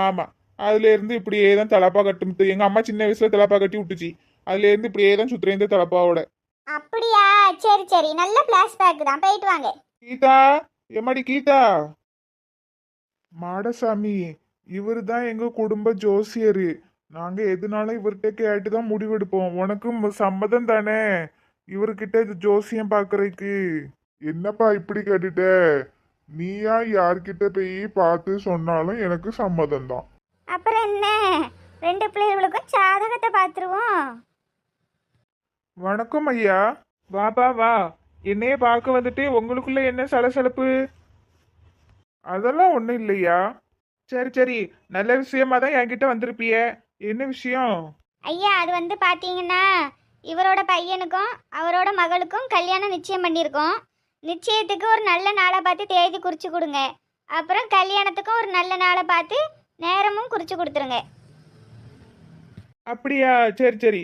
ஆமா, அதுல இருந்து இப்படியே தான் தலப்பா கட்டு. எங்க அம்மா சின்ன வயசுல தலப்பா கட்டி விட்டுச்சு, அதுல இருந்து இப்படியே தான் சுத்துறேன் இந்த தலப்பாவோட. அப்படியா? சரி, நல்ல பிளாஷ்பேக் தான், போயிட்டு வாங்க. கீதா, எம்மாடி கீதா. மாடசாமி, இவரு தான் எங்க குடும்ப ஜோசியரு. நாங்க எதுனாலும் இவர்கிட்ட கேட்டுதான் முடிவெடுப்போம். உனக்கும் சம்மதம் தானே இவர்கிட்ட ஜோசியம் பாக்குறதுக்கு? என்னப்பா இப்படி கேட்டுட்ட? நீயா யார்கிட்ட போய் பார்த்து சொன்னாலும் எனக்கு சம்மதம் தான். அப்புறம் என்ன, 2 பிள்ளைகளுக்கும் சாதகத்தை பார்த்துருவோம். வணக்கம் ஐயா. வாப்பா வா. என்னைய பார்க்க வந்துட்டு உங்களுக்குள்ள என்ன சலசலப்பு? அதெல்லாம் ஒண்ணும் இல்லையா. சரி, நல்ல விஷயமா தான் என்கிட்ட வந்திருப்பிய. என்ன விஷயம்? ஐயா, அது வந்து பார்த்தீங்கன்னா இவரோட பையனுக்கும் அவரோட மகளுக்கும் கல்யாணம் நிச்சயம் பண்ணியிருக்கோம். நிச்சயத்துக்கு ஒரு நல்ல நாளை பார்த்து தேதி குறித்து கொடுங்க. அப்புறம் கல்யாணத்துக்கும் ஒரு நல்ல நாளை பார்த்து நேரமும் குறித்து கொடுத்துருங்க. அப்படியா? சரி சரி,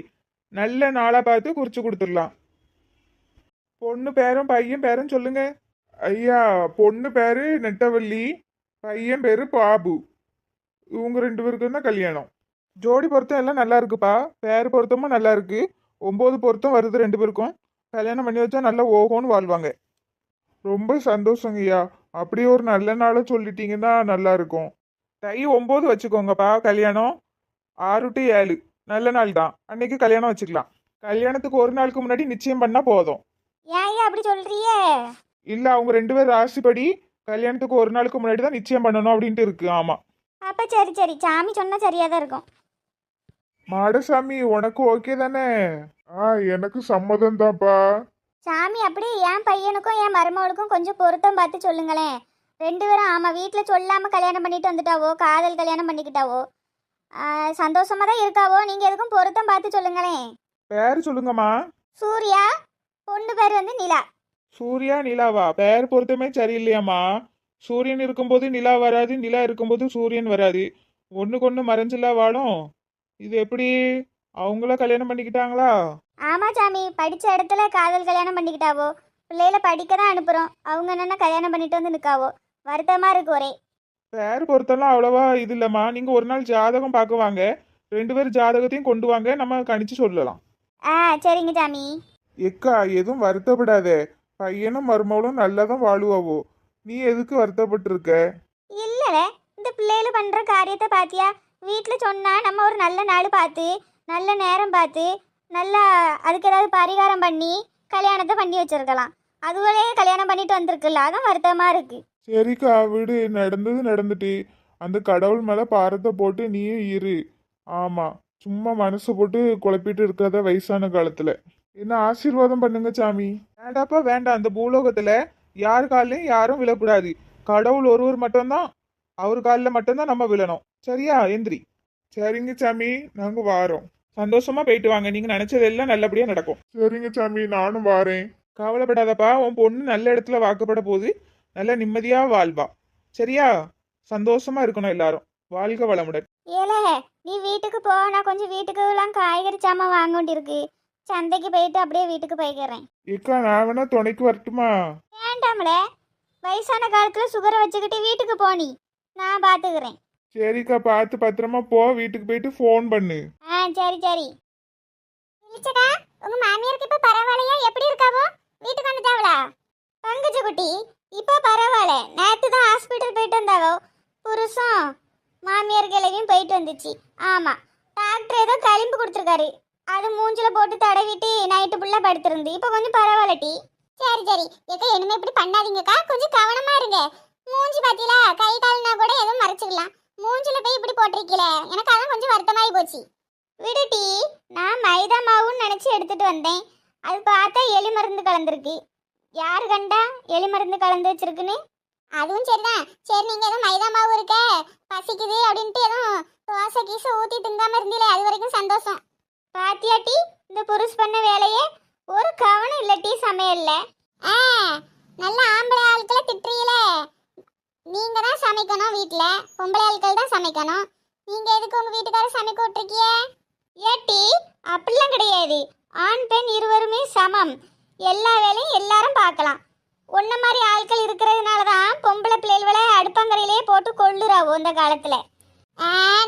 நல்ல நாளா பார்த்து குறிச்சு கொடுத்துடலாம். பொண்ணு பேரும் பையன் பேரும் சொல்லுங்க. ஐயா, பொண்ணு பேரு நெட்டவள்ளி, பையன் பேரு பாபு. இவங்க 2 பேருக்கும் தான் கல்யாணம். ஜோடி பொருத்தம் எல்லாம் நல்லா இருக்குப்பா. பேர் பொருத்தமும் நல்லா இருக்கு. 9 பொருத்தம் வருது 2 பேருக்கும். கல்யாணம் பண்ணி வச்சா நல்லா ஓஹோன்னு வாழ்வாங்க. ரொம்ப சந்தோஷங்கய்யா. அப்படியே ஒரு நல்ல நாளை சொல்லிட்டீங்கன்னா நல்லா இருக்கும். தை 9 வச்சுக்கோங்கப்பா. கல்யாணம் 6 to 7 நல்ல நாள் தான். அன்னைக்கு கல்யாணம் வச்சுக்கலாம். கல்யாணத்துக்கு ஒரு நாளுக்கு முன்னாடி நிச்சயம் பண்ணா போதும். ஏன் அப்படி சொல்றியே? இல்ல, அவங்க 2 பேர் ராசிப்படி கல்யாணத்துக்கு ஒரு நாளுக்கு முன்னாடி தான் நிச்சயம் பண்ணணும் அப்படின்ட்டு இருக்கு. ஆமா. அப்போ சரி சரி, சாமி சொன்னால் சரியாக தான் இருக்கும். மாடசாமி, உனக்கு ஓகே தானே? எனக்கு சம்மதம் தான்ப்பா. சாமி அப்படியே என் பையனுக்கும் என் மருமகளுக்கும் கொஞ்சம் பொருத்தம் பார்த்து சொல்லுங்களேன். 2 பேரும் ஆமாம் வீட்டில் சொல்லாமல் கல்யாணம் பண்ணிட்டு வந்துட்டாவோ, காதல் கல்யாணம் பண்ணிக்கிட்டாவோ, சந்தோஷமாக தான் இருக்காவோ. நீங்கள் எதுக்கும் பொருத்தம் பார்த்து சொல்லுங்களேன். பேர் சொல்லுங்கம்மா. சூர்யா, பொண்ணு பேர் வந்து நிலா. சூர்யா நிலாவா? பேர் பொருத்தமே சரியில்லையாம்மா. சூரியன் இருக்கும்போது நிலா வராது, நிலா இருக்கும்போது சூரியன் வராது. ஒண்ணுக்கு ஒண்ணு மறைஞ்சில்லா வாழும். இது எப்படி? அவங்கள கல்யாணம் பண்ணிக்கிட்டாங்களா? ஆமாம் சாமி, படித்த இடத்துல காதல் கல்யாணம் பண்ணிக்கிட்டாவோ. பிள்ளைகளை படிக்க தான் அனுப்புகிறோம், அவங்க என்னென்ன கல்யாணம் பண்ணிட்டு வந்து நிற்காவோ. வருத்தமாக இருக்கு ஒரே. பேர் பொருத்தம்லாம் அவ்வளவா இது இல்லைம்மா. நீங்க ஒரு நாள் ஜாதகம் பார்க்க வாங்க. 2 பேர் ஜாதகத்தையும் கொண்டு வாங்க, நம்ம கணிச்சு சொல்லலாம். சரிங்க சாமி. எக்கா, எதுவும் வருத்தப்படாதே. பையனும் மருமகளும் நல்லா தான் வாழுவாவோ. நீ எதுக்கு வருத்தப்பட்டிருக்க? இல்லைல, இந்த பிள்ளைகள் பண்ணுற காரியத்தை பார்த்தியா? வீட்டில் சொன்னால் நம்ம ஒரு நல்ல நாள் பார்த்து நல்ல நேரம் பார்த்து நல்லா அதுக்கு ஏதாவது பரிகாரம் பண்ணி கல்யாணத்தை பண்ணி வச்சிருக்கலாம். அதுவரையே கல்யாணம் பண்ணிட்டு வந்திருக்குல்ல, அதான் வருத்தமாக இருக்கு. சரிக்கா, விடு. நடந்தது நடந்துட்டு அந்த கடவுள் மேல பாரத்தை போட்டு நீயே இரு. ஆமா, சும்மா மனசை போட்டு குழப்பிட்டு இருக்கிறத வயசான காலத்துல. என்ன ஆசீர்வாதம் பண்ணுங்க சாமி. வேண்டாப்பா வேண்டாம். அந்த பூலோகத்துல யார் காலிலையும் யாரும் விழக்கூடாது. கடவுள் ஒருவர் மட்டும்தான், அவர் காலில் மட்டும்தான் நம்ம விழணும். சரியா? எந்திரி. சரிங்க சாமி, நாங்க வாரோம். சந்தோஷமா போயிட்டு வாங்க. நீங்க நினைச்சதெல்லாம் நல்லபடியா நடக்கும். சரிங்க சாமி, நானும் வாரேன். கவலைப்படாதப்பா. உன் பொண்ணு நல்ல இடத்துல வாக்கப்பட போது நல்ல நிம்மதியா வாழ்வா. சரியா? சந்தோஷமா இருக்கணும் எல்லாரும். வாழ்க வளமுடன். ஏலே, நீ வீட்டுக்கு போ. நான் கொஞ்சம் வீட்டுக்குலாம் காய்கறி சாமான் வாங்க வேண்டியிருக்கு. சந்தைக்கு போயிட்டு அப்படியே வீட்டுக்கு போய்க்கிறேன். ஏக்கா, நான் வேணா துணைக்கு வரட்டுமா? வேண்டாமலே, வயசான காலத்தில் சுகரை வச்சுக்கிட்டு வீட்டுக்கு போனி, நான் பார்த்துக்கிறேன். சரிக்கா, பார்த்து பத்திரமா போ. வீட்டுக்கு போயிட்டு ஃபோன் பண்ணு. சரி சரி. இளிச்சக்கா, உங்க மாமியாருக்கு இப்ப பரவாயில்லையா? எப்படி இருக்காவோ? வீட்டுக்கு வந்துட்டாவளா? பங்குச்சு குட்டி, இப்போ பரவாயில்ல. நேற்று தான் ஹாஸ்பிட்டல் போயிட்டு வந்தாவோ. புருஷன் மாமியார் கிளவியும் போயிட்டு வந்துச்சு. ஆமாம், டாக்டர் ஏதோ களிம்பு கொடுத்துருக்காரு. அது மூஞ்சில போட்டு தடவிட்டு நைட்டு ஃபுல்லாக படுத்திருந்து. இப்போ கொஞ்சம் பரவாயில்ல டி. சரி சரி ஏக்கா, இனிமே இப்படி பண்ணாதீங்கக்கா. கொஞ்சம் கவனமா இருங்க. மூஞ்சி பார்த்தீங்களா? கை கால்னா கூட எதுவும் மறைச்சிக்கலாம். மூஞ்சில போய் இப்படி போட்டிருக்கீல, எனக்கு அதான் கொஞ்சம் வருத்தமாகி போச்சு. விடுட்டி, நான் மைதா மாவுன்னு நினச்சி எடுத்துட்டு வந்தேன். அது பார்த்தா எலி மருந்து கலந்துருக்கு. யார் கண்டா எலி மருந்து கலந்து வச்சிருக்குன்னு? அதுவும் சரிதான். சரி, நீங்கள் எதுவும் மைதா மாவு இருக்க பசிக்குது அப்படின்ட்டு எதுவும் தோசை கீசை ஊற்றி திங்காமல் இருந்தீங்களே, அது வரைக்கும் சந்தோஷம். பாத்தியாட்டி, இந்த புருஷ் பண்ண வேலையே ஒரு கவனம் இல்லட்டி சமையல்ல. நல்ல ஆம்பளை ஆட்களை திட்டுறீங்களே. நீங்க தான் சமைக்கணும், வீட்டுல பொம்பளை ஆட்கள் தான் சமைக்கணும். நீங்க எதுக்கு உங்க வீட்டுக்காரர் சமைக்க விட்டுருக்கிய? ஏட்டி, அப்படிலாம் கிடையாது. ஆண் பெண் இருவருமே சமம். எல்லா வேலையும் எல்லாரும் பார்க்கலாம். ஒன்ன மாதிரி ஆட்கள் இருக்கிறதுனால தான் பொம்பளை பிள்ளைகளை அடுப்பங்கரையிலே போட்டு கொள்ளுறாவோ இந்த காலத்துல.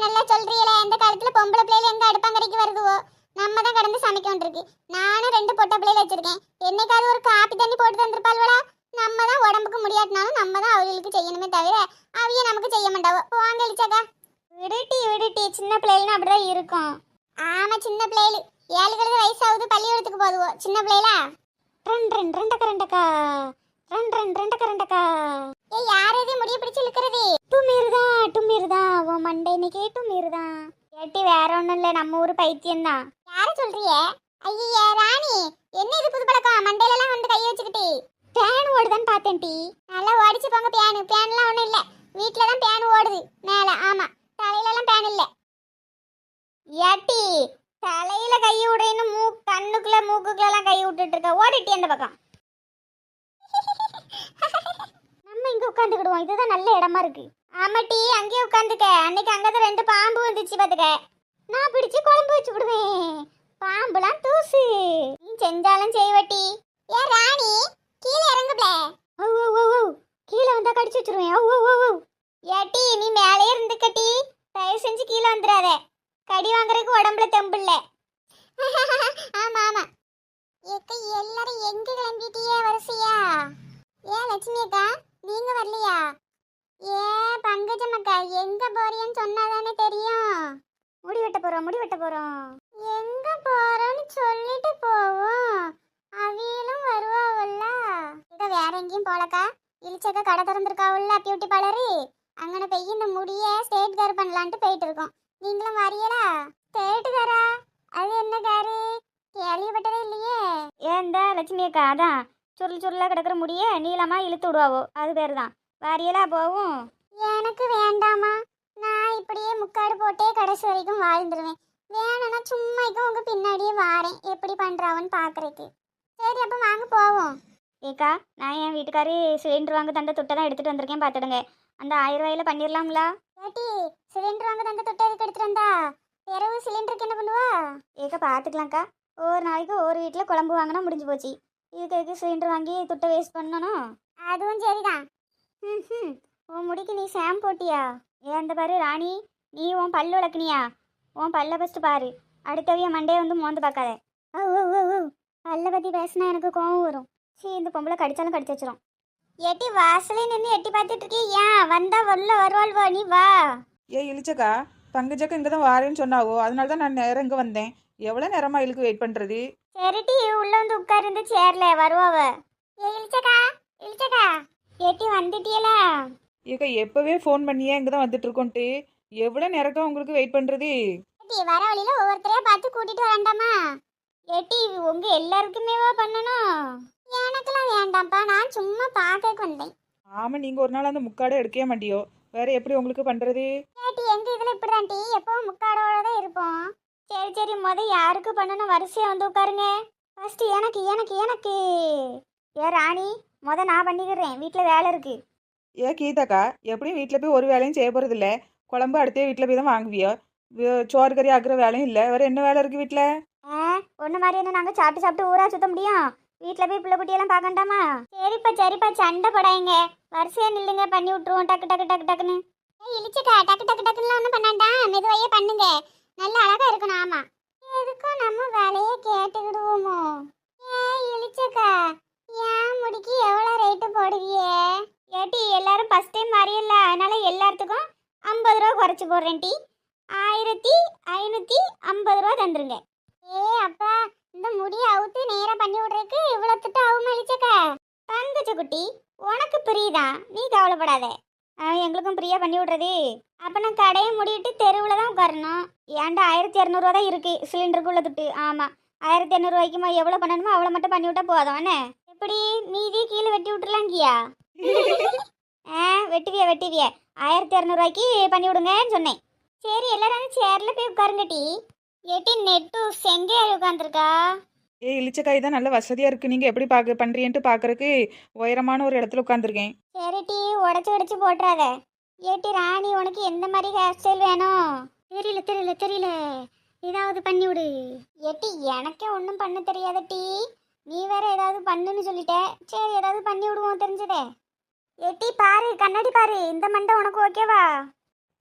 நல்லா சொல்றீங்களே. இந்த காலத்துல பொம்பளை பிள்ளைகள் எங்க அடுப்பங்கரைக்கு வருதுவோ? நம்ம தான் கடந்து சமைக்க வேண்டியிருக்கு. நானும் 2 பொட்டை பிள்ளைகள் வச்சிருக்கேன். என்னைக்காவது ஒரு காப்பி தண்ணி போட்டு தந்துருப்பாள்வளா? நம்ம தான் உடம்புக்கு முடியாட்டினாலும் நம்ம தான் அவங்களுக்கு செய்யணுமே தவிர அவைய நமக்கு செய்ய மாட்டாவோ. வாங்க இளிச்சக்கா. விடுட்டி, சின்ன பிள்ளைகள்னு அப்படிதான் இருக்கும். ஆமா, சின்ன பிள்ளைகள். 7 கழுது வயசாகுது, பள்ளிக்கூடத்துக்கு போதுவோ. சின்ன பிள்ளைகளா? ரெண்டக்கா. ஏய், யார் எதையும் முடிய பிடிச்சு இழுக்கிறது? டுமீர்தான் உன் மண்டை இன்னைக்கு டுமீர்தான். ஏட்டி, வேற ஒன்றும் இல்லை, நம்ம ஊர் பைத்தியம் தான். யார சொல்றிய? ஐயா ராணி, என்ன இது புது பழக்கம்? மண்டையிலலாம் வந்து கையை வச்சுக்கிட்டு பேன் ஓடுதான்னு பார்த்தேன் டி. நல்லா ஓடிச்சு போங்க. பேன்லாம் ஒன்றும் இல்லை. வீட்டில் தான் பேன் ஓடுது மேலே. ஆமாம், தலையிலலாம் பேன் இல்லை. ஏட்டி, தலையில கை விடுறேன்னு கண்ணுக்குள்ள மூக்குக்குள்ள எல்லாம் கை விட்டுட்டு இருக்க. ஓடிட்டி அந்த பக்கம். நம்ம இங்க உட்காந்துக்கிடுவோம். இதுதான் நல்ல இடமா இருக்கு. ஆமாட்டி, அங்கேயே உட்காந்துக்க. அன்னைக்கு அங்கதான் 2 பாம்பு வந்துச்சு பாத்துக்க. நான் பிடிச்சு குழம்பு வச்சு விடுவேன். பாம்புலாம் தூசு. நீ செஞ்சாலும் செய்வட்டி. ஏ ராணி, கீழே இறங்குப்ல. ஓ ஓ ஓ ஓ, கீழே வந்தா கடிச்சு வச்சிருவேன். ஓ ஓ ஓ ஓ. ஏட்டி, நீ மேலே இருந்துக்கட்டி. தயவு செஞ்சு கீழே வந்துடாத. கடி வாங்குறதுக்கு உடம்புல தெம்பு இல்ல. ஆமா ஆமா. ஏக்க எல்லாரும் எங்க கிளம்பிட்டியே வரிசையா? ஏ லட்சுமி அக்கா, நீங்க வரலையா? ஏ பங்கஜம் அக்கா, எங்க போறீன்னு சொன்னாதானே தெரியும். முடி வெட்ட போறோம். எங்க போறோம்னு சொல்லிட்டு போவோம். அவியலும் வருவாவல்ல. இத வேற எங்கேயும் போலக்கா. இளிச்சக்கா கடை திறந்துருக்காவுல்ல பியூட்டி பார்லரு. அங்கன போய் இந்த முடிய ஸ்ட்ரெயிட் கேர் பண்ணலான்ட்டு போயிட்டு இருக்கோம். நீங்களும் வரியலா? ஸ்ட்ரெயிட் கேரா? அது என்ன கேரு? கேள்விப்பட்டதே இல்லையே. ஏன்டா லட்சுமி அக்கா, அதான் சுருளா கிடக்குற முடிய நீளமா இழுத்து விடுவாவோ, அது பேர் தான். வரியலா போவும்? எனக்கு வேண்டாமா, நான் இப்படியே முக்காடு போட்டே கடைசி வரைக்கும் வாழ்ந்துருவேன். வேணும்னா சும்மா உங்க பின்னாடியே வாரேன், எப்படி பண்றாவன்னு பாக்குறதுக்கு. சரி, அப்ப வாங்க போவோம். ஏக்கா, நான் என் வீட்டுக்காரி சிலிண்டர் வாங்க தந்த துட்டை தான் எடுத்துட்டு வந்திருக்கேன், பாத்துடுங்க. அந்த 1000 ரூபாயில பண்ணிடலாம்ல? ஏட்டி, சிலிண்டர் வாங்க தந்த துட்டை எதுக்கு எடுத்துட்டு வந்தா? பிறகு சிலிண்டருக்கு என்ன பண்ணுவா? ஏக்கா பாத்துக்கலாம்க்கா. ஒவ்வொரு நாளைக்கு ஒவ்வொரு வீட்டில் குழம்பு வாங்கினா முடிஞ்சு போச்சு. இதுக்கு சிலிண்டர் வாங்கி துட்டை வேஸ்ட் பண்ணணும். அதுவும் சரிதான். உன் முடிக்கு நீ ஷாம்பு போட்டியா? ஏன் அந்த பாரு ராணி, நீ உன் பல்லு விளக்குனியா? உன் பல்ல ஃபஸ்ட்டு பாரு, அடுத்தவிய மண்டையை வந்து மோந்து பார்க்காத. ஓ ஓ ஓ ஓ, பல்ல பற்றி பேசினா எனக்கு கோவம் வரும். சரி, இந்த பொம்பளை கடிச்சாலும் கடிச்சு வச்சிரும். எட்டி வாசலே நின்று எட்டி பார்த்துட்டு இருக்கே, ஏன் வந்தா உள்ள வருவாள்வோ, நீ வா. ஏ இளிச்சக்கா, பங்கஜக்கா இங்கே தான் வாரேன்னு சொன்னாவோ, அதனால தான் நான் நேரம் இங்கே வந்தேன். எவ்வளோ நேரமா இழுக்கு வெயிட் பண்ணுறது? சரிட்டி, உள்ள வந்து உட்காரு இந்த சேர்ல, வருவாவ. ஏ இளிச்சக்கா, எட்டி வந்துட்டியலா? ஏக்கா எப்போவே ஃபோன் பண்ணியே இங்கே தான் வந்துட்டு இருக்கோன்ட்டு, எவ்வளோ நேரக்கா உங்களுக்கு வெயிட் பண்ணுறது? ஏட்டி, வர வழியில ஒவ்வொருத்தரையா பார்த்து கூட்டிட்டு வரண்டாமா? ஏட்டி, உங்க எல்லாருக்குமேவா பண்ணணும்? எனக்கெல்லாம் வேண்டாம்ப்பா, நான் சும்மா பார்க்க வந்தேன். ஆமாம், நீங்கள் ஒரு நாள் அந்த முக்காடை எடுக்கவே மாட்டியோ, வேற எப்படி உங்களுக்கு பண்ணுறது? ஏட்டி, எங்க இதுல இப்படிதான்ட்டி, எப்பவும் முக்காடோட தான் இருப்போம். சரி, யாருக்கு பண்ணணும் வரிசையா வந்து உட்காருங்க. ஃபர்ஸ்ட் எனக்கு. ஏ ராணி, நான் பண்ணிக்கிறேன், வீட்டில் வேலை இருக்கு. ஏ கீதாக்கா, எப்படியும் வீட்டில் போய் ஒரு வேலையும் செய்ய போகிறதில்ல. குழம்பு அடுத்தே வீட்டில் போய் தான் வாங்குவியோ. சோறு கறி ஆக்குற வேலையும் இல்லை, வேற என்ன வேலை இருக்குது வீட்டில்? ஒன்று மாதிரி என்ன நாங்கள் சாப்பிட்டு ஊரா சுத்த முடியும்? வீட்டில் போய் பிள்ளை குட்டியெல்லாம் பார்க்கண்டாமா? சரிப்பா, சண்டை படாங்க. வரிசையா நில்லுங்க, பண்ணி விட்டுருவோம் டக்குன்னு. இழிச்சக்கா, டக்குன்னு ஒன்றும் பண்ணாண்டா, மெதுவாயே பண்ணுங்க. நல்ல அழகா இருக்கணும். ஆமா, எதுக்கும் நம்ம வேலையை கேட்டுக்கிடுவோமோ. இழிச்சக்கா, ஏன் முடிக்கு எவ்வளோ ரேட்டு போடுவியே? ஏட்டி, எல்லாரும் ஃபர்ஸ்ட் டைம் வரையில, அதனால எல்லாத்துக்கும் 50 ரூபா குறைச்சி போடுறேன். டி 1550 ரூபா தந்துருங்க. அப்பா, இந்த முடியை அவுத்து நேரா பண்ணி விடுறதுக்கு இவ்வளோ திட்டம் ஆகுமா இழிச்சக்கா? தங்கச்ச குட்டி, உனக்கு புரியுதா, நீ கவலைப்படாத. எங்களுக்கும் ஃப்ரீயாக பண்ணி விட்றது. அப்போ நான் கடையை முடிவிட்டு தெருவில் தான் உட்காரணும். ஏன்டா 1200 தான் இருக்குது சிலிண்டருக்குள்ள துட்டு. ஆமாம், 1200 ரூபாய்க்கு எவ்வளோ பண்ணணுமோ அவ்வளோ மட்டும் பண்ணி விட்டா போதும். என்ன எப்படி மீதி கீழே வெட்டி விட்டுலாங்கியா? வெட்டுவிய 1200 ரூபாய்க்கு பண்ணி விடுங்கன்னு சொன்னேன். சரி, எல்லாரும் சேரில் போய் உட்காருங்க. டி ஏட்டி, நெட்டு செங்கே உட்காந்துருக்கா? ஏ இளிச்சக்காய் தான் நல்ல வசதியாக இருக்குது. நீங்கள் எப்படி பண்ணுறீன்ட்டு பார்க்குறக்கு உயரமான ஒரு இடத்துல உட்காந்துருக்கேன். சரி டி, உடச்சி போட்டுறாத. ஏட்டி ராணி, உனக்கு எந்த மாதிரி ஹேர் ஸ்டைல் வேணும்? தெரியல, ஏதாவது பண்ணி விடு. ஏட்டி, எனக்கே ஒன்றும் பண்ண தெரியாத டி, நீ வேற ஏதாவது பண்ணுன்னு சொல்லிட்ட. சரி, ஏதாவது பண்ணி விடுவோம் தெரிஞ்சதே. ஏட்டி பாரு, கண்ணாடி பாரு, இந்த மண்டை உனக்கு ஓகேவா?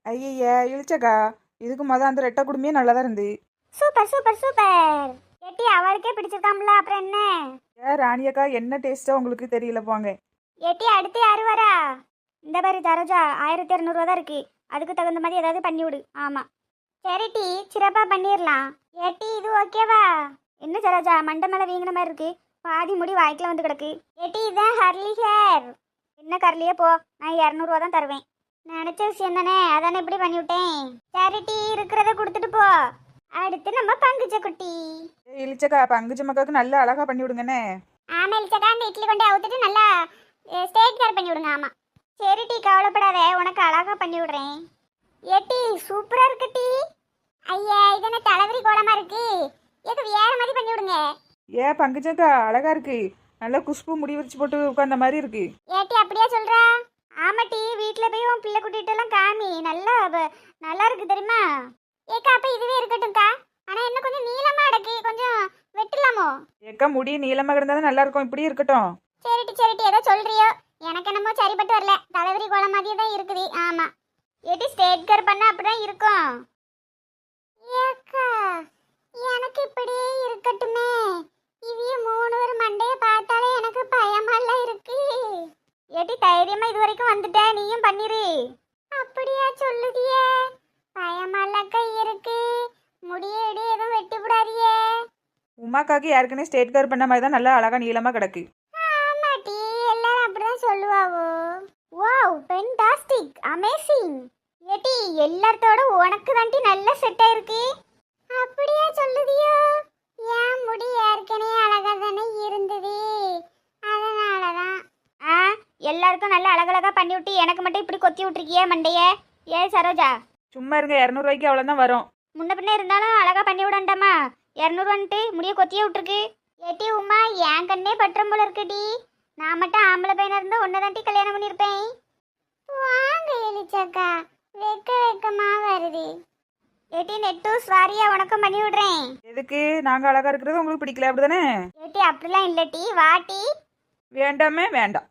ஐயா இளிச்சக்கா, இதுக்கு அந்த ரெட்டை குடுமையே நல்லா தான் இருந்து. சூப்பர். ஏட்டி, அவளுக்கே பிடிச்சிருக்காம்ல, அப்புறம் என்ன? ஏ ராணியக்கா, என்ன டேஸ்ட்டோ உங்களுக்கு தெரியல போங்க. ஏட்டி, அடுத்து யாரு வரா? இந்த மாதிரி தரோஜா 1200 தான் இருக்கு, அதுக்கு தகுந்த மாதிரி ஏதாவது பண்ணி விடு. ஆமாம், சரி டி, சிறப்பாக பண்ணிடலாம். ஏட்டி, இது ஓகேவா? என்ன சரோஜா, மண்டை மேலே வீங்கின மாதிரி இருக்கு, பாதி முடி வாய்க்கில் வந்து கிடக்கு. ஏட்டி, இதுதான் ஹர்லி ஹேர். என்ன கரலியே போ, நான் 200 தான் தருவேன். நினச்ச விஷயம் தானே, அதானே இப்படி பண்ணிவிட்டேன். சரி டி, இருக்கிறத கொடுத்துட்டு போ. அடுத்து நம்ம பங்குச்ச குட்டி. இளிச்சக்கா, பங்குச்ச மக்காவுக்கு நல்லா அழகா பண்ணி விடுங்கண்ணே. ஆமா இளிச்சக்கா, அந்த இட்லி கொண்டு அவுத்துட்டு நல்லா ஸ்டேட் கேர் பண்ணி விடுங்க. ஆமா, சரி டி, கவலைப்படாத, உனக்கு அழகா பண்ணி விடுறேன். ஏட்டி, சூப்பரா இருக்கு டி. ஐயா இது என்ன தலைவரி கோலமா இருக்கு, ஏதோ வேற மாதிரி பண்ணி விடுங்க. ஏன் பங்குச்சக்கா அழகா இருக்கு, நல்லா குஷ்பு முடி விரிச்சு போட்டு உட்கார்ந்த மாதிரி இருக்கு. ஏட்டி அப்படியா சொல்றா? ஆமாட்டி, வீட்டுல போய் உன் பிள்ளை கூட்டிட்டு எல்லாம் காமி, நல்லா இருக்கு தெரியுமா? ஏக்கா அப்ப இதுவே இருக்கட்டும்க்கா, ஆனா என்ன கொஞ்சம் நீளமா அடக்கு, கொஞ்சம் வெட்டலாமோ? ஏக்கா முடி நீளமாக இருந்தாலும் நல்லா இருக்கும், இப்படி இருக்கட்டும். சரிட்டி ஏதோ சொல்றியோ, எனக்கு என்னமோ சரிப்பட்டு வரல, தலைவரி கோலம் மாதிரியே தான் இருக்குது. ஆமா ஏட்டி ஸ்ட்ரெயிட் கர் பண்ணா அப்படிதான் இருக்கும். ஏக்கா எனக்கு இப்படியே இருக்கட்டுமே, இவிய மூணு ஒரு மண்டைய பார்த்தாலே எனக்கு பயமாலாம் இருக்கு. ஏட்டி தைரியமா இது வரைக்கும் வந்துட்ட, நீயும் பண்ணிரு. அப்படியா சொல்லுதியே, பயமாலக்கா இருக்கு, முடிய எதுவும் வெட்டி விடாதியே. உமாக்காக்கு ஏற்கனவே ஸ்டேட் கவர் பண்ண மாதிரி தான் நல்லா அழகா நீளமாக கிடக்கு. ஆமாட்டி, எல்லாரும் அப்படிதான் சொல்லுவாவோ. Wow fantastic amazing. ஏட்டி எல்லாத்தோட உனக்கு தாண்டி நல்ல செட் ஆயிருக்கு. அப்படியே சொல்லுதியோ, ஏன் முடி ஏற்கனவே அழகா தானே இருந்தது, அதனாலதான். எல்லாருக்கும் நல்ல அழகழகா பண்ணி விட்டு எனக்கு மட்டும் இப்படி கொத்தி விட்டுருக்கியே மண்டைய. ஏ சரோஜா, சும்மா இருங்க, 200 அவ்வளோதான் வரும். முன்ன பின்ன இருந்தாலும் அழகா பண்ணி விடண்டாமா? 200 முடிய கொத்தியே விட்டுருக்கு. ஏட்டி உமா, என் கண்ணே பற்றம் போல இருக்குடி, நான் மட்டும் ஆம்பளை பையனா இருந்தா ஒன்னதாண்டி கல்யாணம் பண்ணிருப்பேன். வாங்க எலிச்சக்கா, வெக்கமா வருது. ஏட்டி நெட்டு சாரியா உனக்கும் பண்ணி விடுறேன். எதுக்கு? நாங்கள் அழகா இருக்கிறது உங்களுக்கு பிடிக்கல அப்படிதானே? ஏட்டி அப்படிலாம் இல்லட்டி, வாட்டி. வேண்டாமே வேண்டாம்.